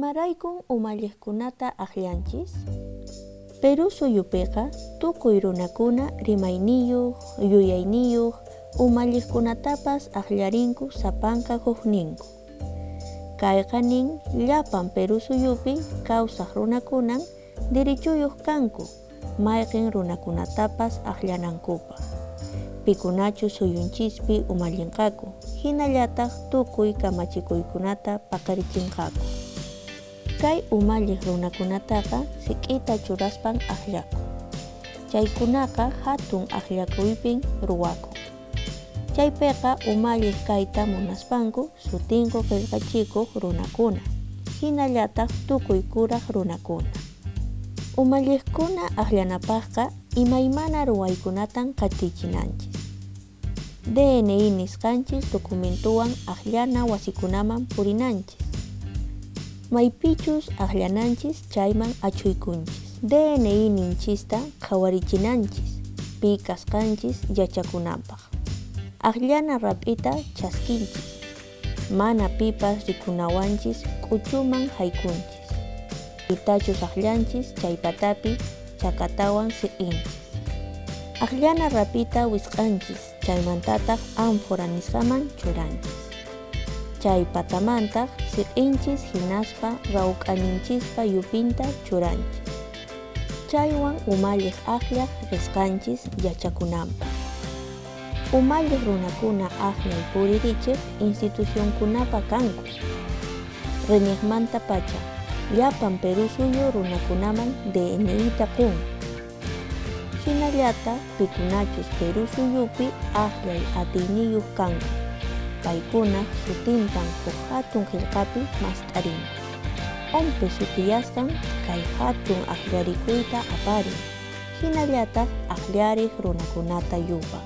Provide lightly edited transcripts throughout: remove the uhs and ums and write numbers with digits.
Imaraykun umalliqkunata akllanchis? Perú suyupiqa tukuy runakuna rimayniyuq, yuyayniyuq, umalliqkunatapas aklarinku sapanka hukninku. Kayqa nin llapan Perú suyupi kawsaq runakunan dirichuyuq kanku mayqin runakunatapas akllanankupaq. Pikunachu suyunchispi umallinqaku, hinallataq tukuy kamachikuykunata paqarichinqaku. Kay umalliq runakunataqa sik'ita churaspan akllaku. Chaykunaqa hatun akllakuypin ruwakun. Chaypiqa umalliq kayta munaspanku sutinku qillqachikuq runakuna, hinallataq tukuy kuraq runakuna. Umalliqkuna akllanapaqqa imaymana ruwaykunatan qatichinanchis. DNI nisqanchis documentuwan akllana wasikunaman purinanchis. Maypichus akllananchis chayman achuykunchis. DNI ninchista qhawarichinanchis, pi kasqanchis yachakunanpaq. Akllana rap'ita chaskinchis, mana pipas rikunawanchis k'uchuman haykunchis. Pitachus akllanchis chaypatapi chakatawan siqinchis. Akllana rapita wisq'anchis, chaymantataq ánfora nisqaman churanchis. Chay patamantaq siqinchis hinaspa rawk'aninchispa yupinta churanchis. Chaywan umalliq akllaq risqanchis yachakunanpaq. Umalliq runakuna akllay puririchiq institucionkunapa kanku. Riniqmanta pacha llapan Perú suyu runakunaman DNIta qun. Hinallataq pikunachus Perú suyupi akllay atiyniyuq kanku. Paykuna sutintan huk hatun qillqapi mast'arinku. Ompi sutiyasqan kay hatun aklarikuyta aparin. Hinallataq akllariq runakunata yupan.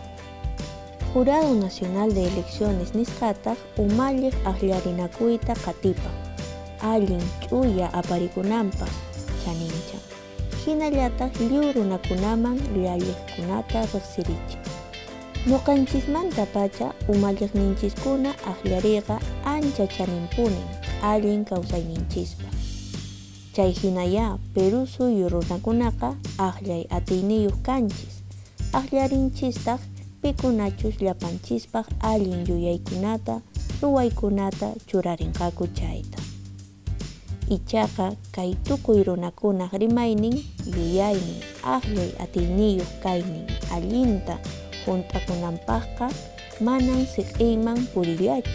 Jurado Nacional de Elecciones nisqataq umalliq aklarinakuyta qatipan. Allin ch'uya aparikunanpaq chaninchan. Hinallataq lliw runakunaman llalliqkunata riqsirichin. Ñuqanchismanta pacha umalliqninchiskuna akllariqa ancha chaninpunin allin kawsayninchispa. Chay hinalla Perú suyu runakunaqa akllay atiyniyuq kanchis. Aklarinchistaq pikunachus llapanchispaq allin yuyaykunata, ruwaykunata churarinqaku chayta. Ichaqa kay tukuy runakunaq rimaynin, yuyaynin, akllay atiyniyuq kaynin allinta hunt'akunanpaqqa manan siqiyman purillachu.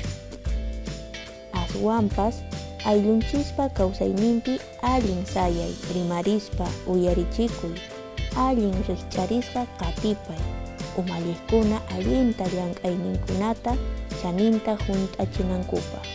Aswanpas ayllunchispa kawsayninpi allin sayay rimarispa uyarichikuy, allin riqcharisqa qatipay, umalliqkuna allinta llank'ayninkunata chaninta hunt'achinankupaq.